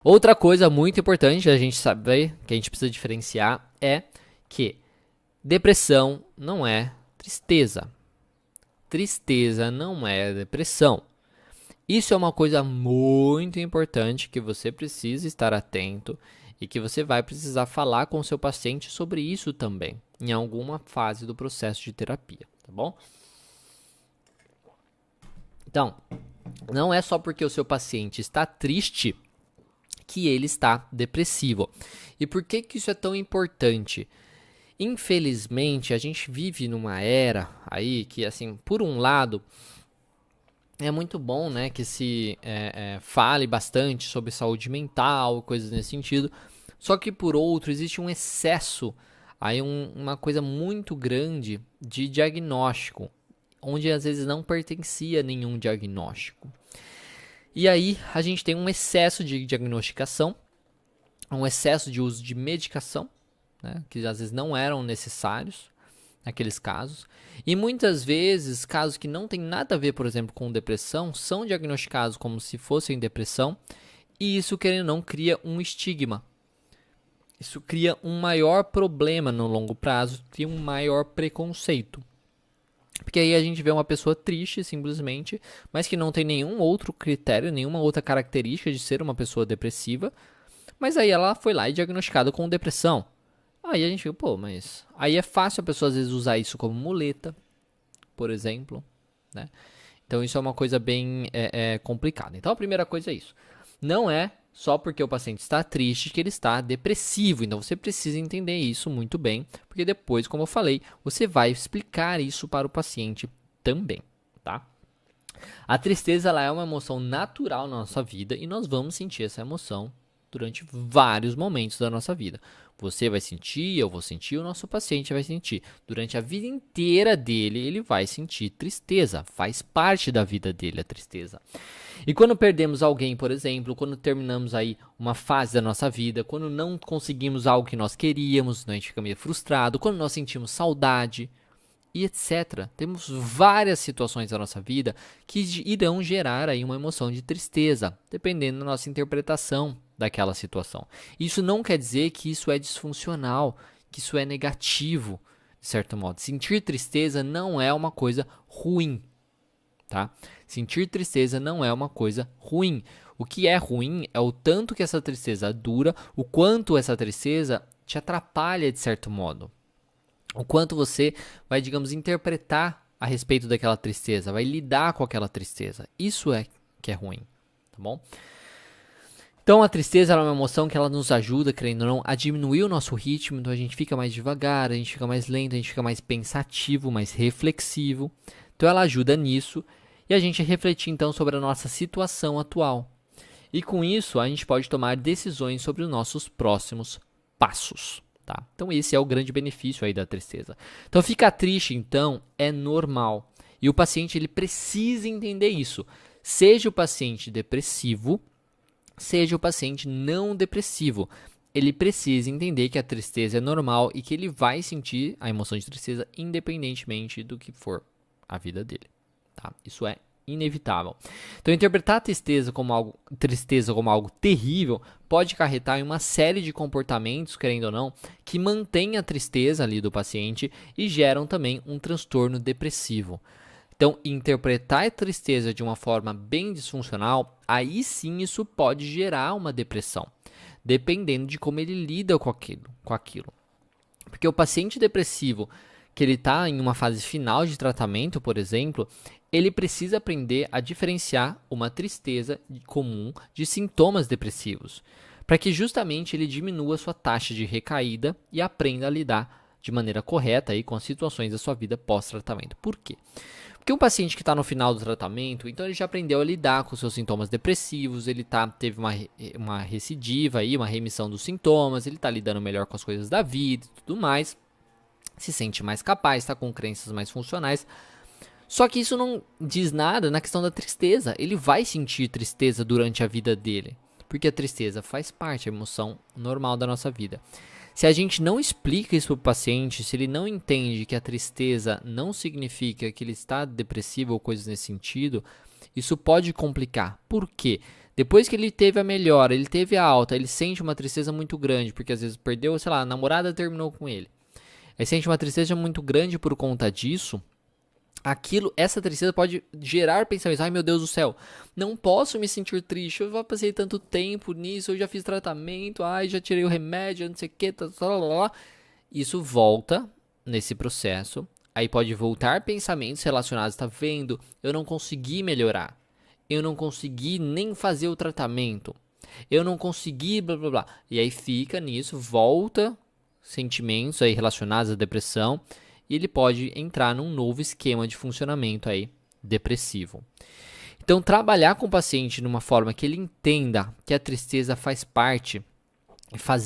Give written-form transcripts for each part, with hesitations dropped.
Outra coisa muito importante a gente saber, que a gente precisa diferenciar, é que depressão não é tristeza. Tristeza não é depressão. Isso é uma coisa muito importante que você precisa estar atento e que você vai precisar falar com o seu paciente sobre isso também, em alguma fase do processo de terapia, tá bom? Então, não é só porque o seu paciente está triste que ele está depressivo. E por que isso é tão importante? Infelizmente, a gente vive numa era aí que, assim, por um lado, é muito bom, né, que se fale bastante sobre saúde mental, coisas nesse sentido. Só que por outro, existe um excesso, aí uma coisa muito grande de diagnóstico, onde às vezes não pertencia a nenhum diagnóstico. E aí a gente tem um excesso de diagnosticação, um excesso de uso de medicação, né, que às vezes não eram necessários naqueles casos. E muitas vezes, casos que não tem nada a ver, por exemplo, com depressão, são diagnosticados como se fossem depressão, e isso, querendo ou não, cria um estigma. Isso cria um maior problema no longo prazo, cria um maior preconceito. Porque aí a gente vê uma pessoa triste, simplesmente, mas que não tem nenhum outro critério, nenhuma outra característica de ser uma pessoa depressiva, mas aí ela foi lá e diagnosticada com depressão. Aí a gente fica, pô, mas... Aí é fácil a pessoa às vezes usar isso como muleta, por exemplo, né? Então isso é uma coisa bem complicada. Então a primeira coisa é isso. Não é só porque o paciente está triste que ele está depressivo. Então você precisa entender isso muito bem, porque depois, como eu falei, você vai explicar isso para o paciente também, tá? A tristeza ela é uma emoção natural na nossa vida e nós vamos sentir essa emoção durante vários momentos da nossa vida. Você vai sentir, eu vou sentir, o nosso paciente vai sentir. Durante a vida inteira dele, ele vai sentir tristeza. Faz parte da vida dele a tristeza. E quando perdemos alguém, por exemplo, quando terminamos aí uma fase da nossa vida, quando não conseguimos algo que nós queríamos, a gente fica meio frustrado, quando nós sentimos saudade e etc. Temos várias situações da nossa vida que irão gerar aí uma emoção de tristeza, dependendo da nossa interpretação daquela situação. Isso não quer dizer que isso é disfuncional, que isso é negativo, de certo modo. Sentir tristeza não é uma coisa ruim, tá? Sentir tristeza não é uma coisa ruim. O que é ruim é o tanto que essa tristeza dura, o quanto essa tristeza te atrapalha de certo modo. O quanto você vai, digamos, interpretar a respeito daquela tristeza, vai lidar com aquela tristeza. Isso é que é ruim, tá bom? Então a tristeza é uma emoção que ela nos ajuda, querendo ou não, a diminuir o nosso ritmo, então a gente fica mais devagar, a gente fica mais lento, a gente fica mais pensativo, mais reflexivo. Então ela ajuda nisso e a gente refletir então sobre a nossa situação atual. E com isso a gente pode tomar decisões sobre os nossos próximos passos. Tá? Então esse é o grande benefício aí da tristeza. Então ficar triste então é normal e o paciente ele precisa entender isso. Seja o paciente depressivo, seja o paciente não depressivo, ele precisa entender que a tristeza é normal e que ele vai sentir a emoção de tristeza independentemente do que for a vida dele. Tá? Isso é inevitável. Então, interpretar a tristeza como algo terrível pode acarretar em uma série de comportamentos, querendo ou não, que mantêm a tristeza ali do paciente e geram também um transtorno depressivo. Então, interpretar a tristeza de uma forma bem disfuncional, aí sim isso pode gerar uma depressão, dependendo de como ele lida com aquilo. Porque o paciente depressivo, que ele está em uma fase final de tratamento, por exemplo, ele precisa aprender a diferenciar uma tristeza comum de sintomas depressivos, para que justamente ele diminua sua taxa de recaída e aprenda a lidar de maneira correta aí com as situações da sua vida pós-tratamento. Por quê? Porque um paciente que está no final do tratamento, então ele já aprendeu a lidar com seus sintomas depressivos, ele teve uma recidiva, aí, uma remissão dos sintomas, ele está lidando melhor com as coisas da vida e tudo mais, se sente mais capaz, está com crenças mais funcionais. Só que isso não diz nada na questão da tristeza. Ele vai sentir tristeza durante a vida dele, porque a tristeza faz parte, é a emoção normal da nossa vida. Se a gente não explica isso para o paciente, se ele não entende que a tristeza não significa que ele está depressivo ou coisas nesse sentido, isso pode complicar. Por quê? Depois que ele teve a melhora, ele teve a alta, ele sente uma tristeza muito grande, porque às vezes perdeu, sei lá, a namorada terminou com ele. Aí sente uma tristeza muito grande por conta disso. Essa tristeza pode gerar pensamentos, ai meu Deus do céu, não posso me sentir triste, eu já passei tanto tempo nisso, eu já fiz tratamento, ai já tirei o remédio, não sei o que, isso volta nesse processo, aí pode voltar pensamentos relacionados, tá vendo, eu não consegui melhorar, eu não consegui nem fazer o tratamento, eu não consegui blá blá blá, e aí fica nisso, volta sentimentos aí relacionados à depressão, e ele pode entrar num novo esquema de funcionamento aí depressivo. Então, trabalhar com o paciente numa forma que ele entenda que a tristeza faz parte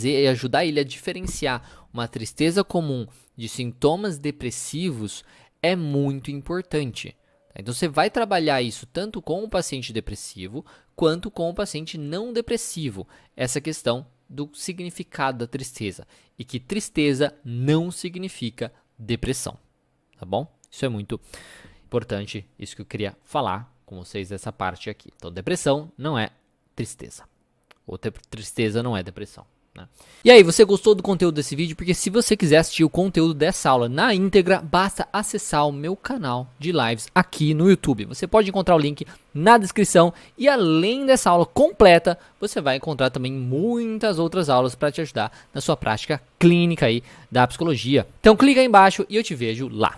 e ajudar ele a diferenciar uma tristeza comum de sintomas depressivos é muito importante. Então, você vai trabalhar isso tanto com o paciente depressivo quanto com o paciente não depressivo. Essa questão do significado da tristeza e que tristeza não significa depressão, tá bom? Isso é muito importante, isso que eu queria falar com vocês dessa parte aqui. Então, depressão não é tristeza, ou tristeza não é depressão, né? E aí, você gostou do conteúdo desse vídeo? Porque se você quiser assistir o conteúdo dessa aula na íntegra, basta acessar o meu canal de lives aqui no YouTube. Você pode encontrar o link na descrição e além dessa aula completa, você vai encontrar também muitas outras aulas para te ajudar na sua prática clínica aí da psicologia. Então clica aí embaixo e eu te vejo lá.